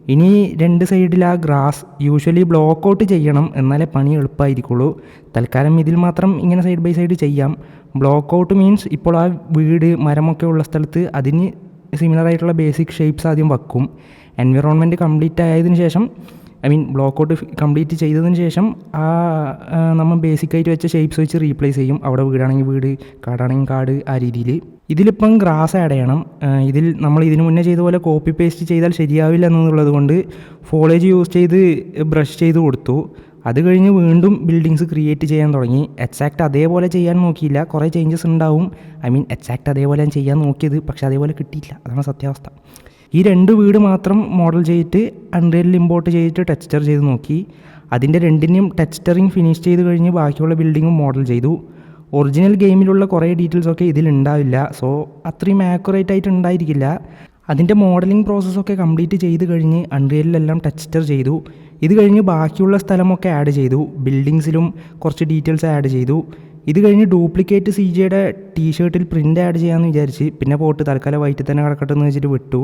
ഇനി രണ്ട് സൈഡിൽ ആ ഗ്രാസ് യൂഷ്വലി ബ്ലോക്ക് ഔട്ട് ചെയ്യണം, എന്നാലേ പണി എളുപ്പമായിരിക്കുള്ളൂ. തൽക്കാലം ഇതിൽ മാത്രം ഇങ്ങനെ സൈഡ് ബൈ സൈഡ് ചെയ്യാം. ബ്ലോക്ക് ഔട്ട് മീൻസ് ഇപ്പോൾ ആ വീട് മരമൊക്കെ ഉള്ള സ്ഥലത്ത് അതിന് സിമിലർ ആയിട്ടുള്ള ബേസിക് ഷേപ്സ് ആദ്യം വെക്കും. എൻവിറോൺമെൻറ്റ് കംപ്ലീറ്റ് ആയതിനു ശേഷം, I mean block out complete ചെയ്തതിന് ശേഷം ആ നമ്മൾ ബേസിക്കായിട്ട് വെച്ച ഷേപ്സ് വെച്ച് റീപ്ലേസ് ചെയ്യും. അവിടെ വീടാണെങ്കിൽ വീട്, കാടാണെങ്കിൽ കാട്, ആ രീതിയിൽ. ഇതിലിപ്പം ഗ്രാസ് ആഡ് ചെയ്യണം. ഇതിൽ നമ്മൾ ഇതിനു മുന്നേ ചെയ്ത പോലെ കോപ്പി പേസ്റ്റ് ചെയ്താൽ ശരിയാവില്ല എന്നുള്ളത് കൊണ്ട് ഫോളേജ് യൂസ് ചെയ്ത് ബ്രഷ് ചെയ്ത് കൊടുത്തു. അത് കഴിഞ്ഞ് വീണ്ടും ബിൽഡിങ്സ് ക്രിയേറ്റ് ചെയ്യാൻ തുടങ്ങി. എക്സാക്റ്റ് അതേപോലെ ചെയ്യാൻ നോക്കിയില്ല, കുറേ ചേഞ്ചസ് ഉണ്ടാവും. ഐ മീൻ എക്സാക്റ്റ് അതേപോലെ ഞാൻ ചെയ്യാൻ നോക്കിയത്, പക്ഷേ അതേപോലെ കിട്ടിയില്ല. അതാണ് സത്യാവസ്ഥ. ഈ രണ്ട് വീട് മാത്രം മോഡൽ ചെയ്തിട്ട് അൺറിയലിൽ ഇമ്പോർട്ട് ചെയ്തിട്ട് ടെക്സ്ചർ ചെയ്ത് നോക്കി. അതിൻ്റെ രണ്ടിനെയും ടെക്സ്ചറിങ് ഫിനിഷ് ചെയ്ത് കഴിഞ്ഞ് ബാക്കിയുള്ള ബിൽഡിങ്ങും മോഡൽ ചെയ്തു. ഒറിജിനൽ ഗെയിമിലുള്ള കുറേ ഡീറ്റെയിൽസൊക്കെ ഇതിലുണ്ടാവില്ല, സോ അത്രയും ആക്യുറേറ്റ് ആയിട്ട് ഉണ്ടായിരിക്കില്ല. അതിൻ്റെ മോഡലിംഗ് പ്രോസസ്സൊക്കെ കംപ്ലീറ്റ് ചെയ്ത് കഴിഞ്ഞ് അൺറിയലിലെല്ലാം ടെക്സ്ചർ ചെയ്തു. ഇത് കഴിഞ്ഞ് ബാക്കിയുള്ള സ്ഥലമൊക്കെ ആഡ് ചെയ്തു. ബിൽഡിങ്സിലും കുറച്ച് ഡീറ്റെയിൽസ് ആഡ് ചെയ്തു. ഇത് കഴിഞ്ഞ് ഡ്യൂപ്ലിക്കേറ്റ് CJയുടെ ടീഷർട്ടിൽ പ്രിൻ്റ് ആഡ് ചെയ്യാമെന്ന് വിചാരിച്ച്, പിന്നെ പോട്ട് തൽക്കാലം വൈറ്റ് തന്നെ കിടക്കട്ടെ എന്ന് വെച്ചിട്ട് വിട്ടു.